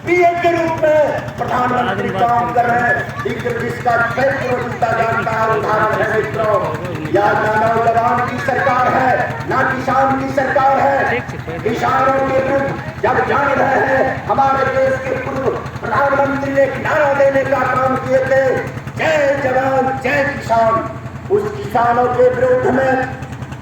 पीए के रूप में प्रधानमंत्री काम कर रहे हैं, जिसका जीता जाता है उदाहरण है मित्रों। या ना नौजवान की सरकार है ना किसान की सरकार है। किसानों के विरुद्ध जब जान रहे हैं, हमारे देश के पूर्व प्रधानमंत्री ने नारा देने का काम किए थे, जय जवान जय किसान। उस किसानों के विरोध में,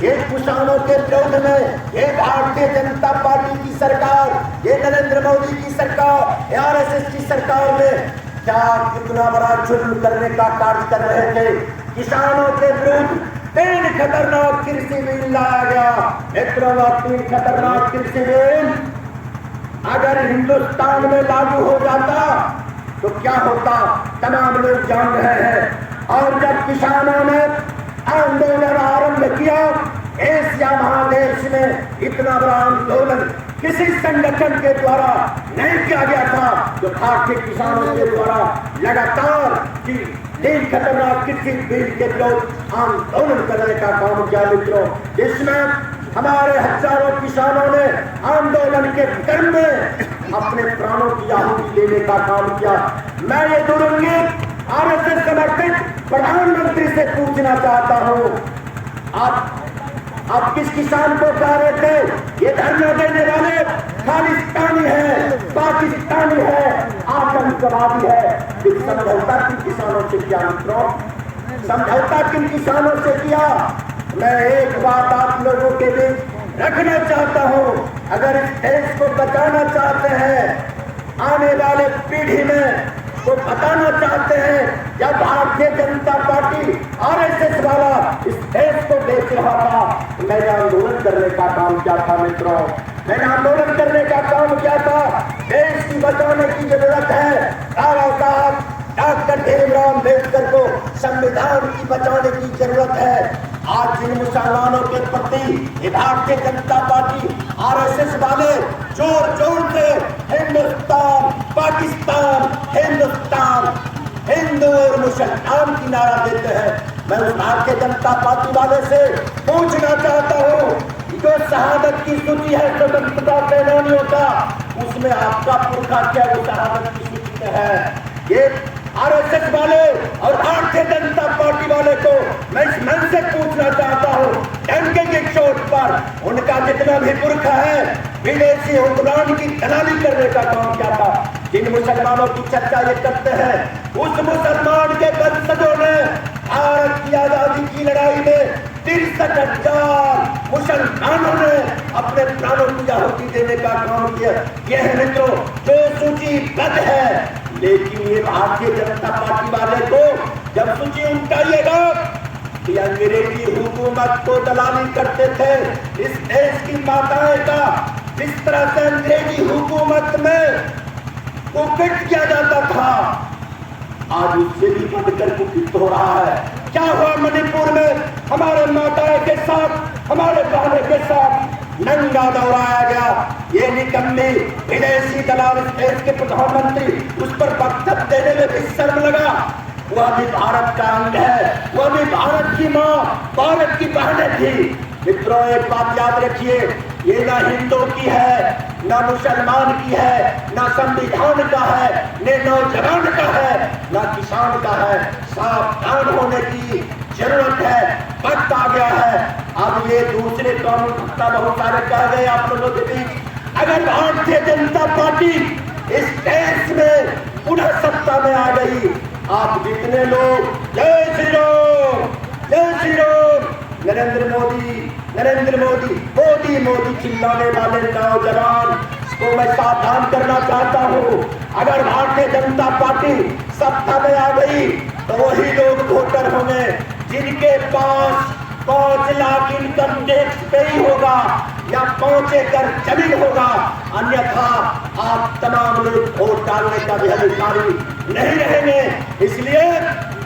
ये किसानों के विरोध में ये भारतीय जनता पार्टी की सरकार, ये नरेंद्र मोदी की सरकार, आरएसएस की सरकार में क्या कितना बड़ा जुल्म करने का कार्य कर रहे थे। किसानों के विरुद्ध 3 खतरनाक कृषि बिल लाया गया। मित्रों, 3 खतरनाक कृषि बिल अगर हिंदुस्तान में लागू हो जाता तो क्या होता, तमाम लोग जान रहे हैं। और जब किसानों ने आंदोलन आरंभ किया, एशिया महादेश में इतना बड़ा आंदोलन किसी संगठन के द्वारा नहीं किया गया था, जो भारतीय किसानों के द्वारा लगातार 3 खतरनाक कृषि बिल के विरोध आंदोलन करने का काम किया मित्रों। इसमें हमारे हजारों किसानों ने आंदोलन के क्रम में अपने प्राणों की आहुति देने का काम किया। मैं ये दुरंगी आरएसएस समर्थित प्रधानमंत्री से पूछना चाहता हूँ, आप किस किसान को कह रहे थे ये धरना देने वाले खालिस्तानी है, पाकिस्तानी है, आतंकवादी है? फिर समझौता किन किसानों से किया मित्रों? समझौता किन किसानों से किया? मैं एक बात आप लोगों के बीच रखना चाहता हूँ, अगर इस देश को बचाना चाहते हैं, आने वाले पीढ़ी में वो बताना चाहते हैं, जब भारतीय जनता पार्टी आरएसएस वाला इस देश को बेच रहा था, मैंने आंदोलन करने का काम किया था मित्रों। मैंने आंदोलन करने का काम किया था। देश की बचाने की जरूरत है। डॉक्टर भीमराव अम्बेडकर को संविधान की बचाने की जरूरत है। आज जिन मुसलमानों के प्रति भारतीय जनता पार्टी आरएसएस वाले जोर जोर से हिंदुस्तान पाकिस्तान, हिंदुस्तान हिंदू और मुसलमान की नारा देते हैं, मैं उस भारतीय जनता पार्टी वाले से पूछना चाहता हूँ, जो शहादत की सूची है स्वतंत्रता सेनानियों का, उसमें आपका पुरखा क्या वो शहादत की सूची में है? ये आरएसएस वाले और भारतीय जनता पार्टी वाले को मैं इस मन से पूछना चाहता हूँ, डंके की चोट पर उनका जितना भी पुरखा है विदेशी हुक्मरान की दलाली करने का काम किया था। जिन मुसलमानों की चर्चा ये करते हैं, उस मुसलमान के वंशजों ने भारत की आजादी की लड़ाई में 63,000 मुसलमानों ने अपने प्राणों की आहुति देने का काम किया। यह है मित्रों जो सूचीबद्ध है। लेकिन ये भारतीय जनता पार्टी वाले को जब सूची उठाइएगा कि अंग्रेजी हुकूमत को दलाली करते थे, इस देश की माताएं का जिस तरह से अंग्रेजी हुकूमत में कुपित किया जाता था, आज उससे भी बढ़कर कुपित हो रहा है। क्या हुआ मणिपुर में हमारे माताएं के साथ, हमारे बहनों के साथ नंगा दौड़ाया गया। ये निकम्मी विदेशी दलाल देश के प्रधानमंत्री उस पर वक्तव्य देने में भी शर्म लगा। वह भी भारत का अंग है, वह भी भारत की माँ, भारत की बहनें थी। मित्रों, एक बात याद रखिए, ये ना हिंदू की है, ना मुसलमान की है, ना संविधान का है, न नौजवान का है, ना किसान का है। सावधान होने की जरूरत है, वक्त आ गया है। अब ये दूसरे कानून सत्ता बहुत सारे कह गए आप लोगों के बीच। अगर भारतीय जनता पार्टी इस देश में पुनः सत्ता में आ गई, आप जितने लोग जय श्री राम जय श्री राम नरेंद्र मोदी नरेंद्र मोदी मोदी मोदी चिल्लाने वाले नौजवान को मैं सावधान करना चाहता हूँ। अगर भारतीय जनता पार्टी सत्ता में आ गई तो वही लोग वोटर होंगे जिनके पास 5 लाख इनकम टैक्स पे ही होगा या 5 एकड़ जमीन होगा, अन्यथा आप तमाम लोग वोट डालने का भी अधिकारी नहीं रहेंगे। इसलिए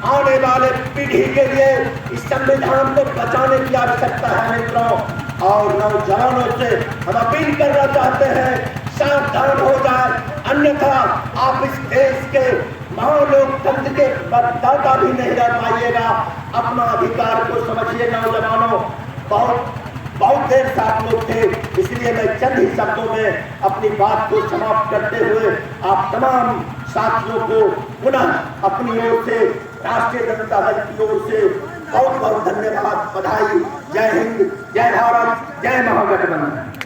आने वाले पीढ़ी के लिए इस संविधान को बचाने की आवश्यकता है मित्रों। और नौजवानों से हम अपील करना चाहते हैं, सावधान हो जाए, अन्यथा आप इस देश के महालोकतंत्र के मतदाता भी नहीं रह पाइएगा। अपना अधिकार को समझिए नौजवानों, बहुत बहुत देर साथ लोग थे, इसलिए मैं चंद ही शब्दों में अपनी बात को समाप्त करते हुए आप तमाम साथियों को पुनः अपनी ओर से, राष्ट्रीय जनता दल की ओर से बहुत बहुत धन्यवाद, बधाई। जय हिंद, जय भारत, जय महागठबंधन।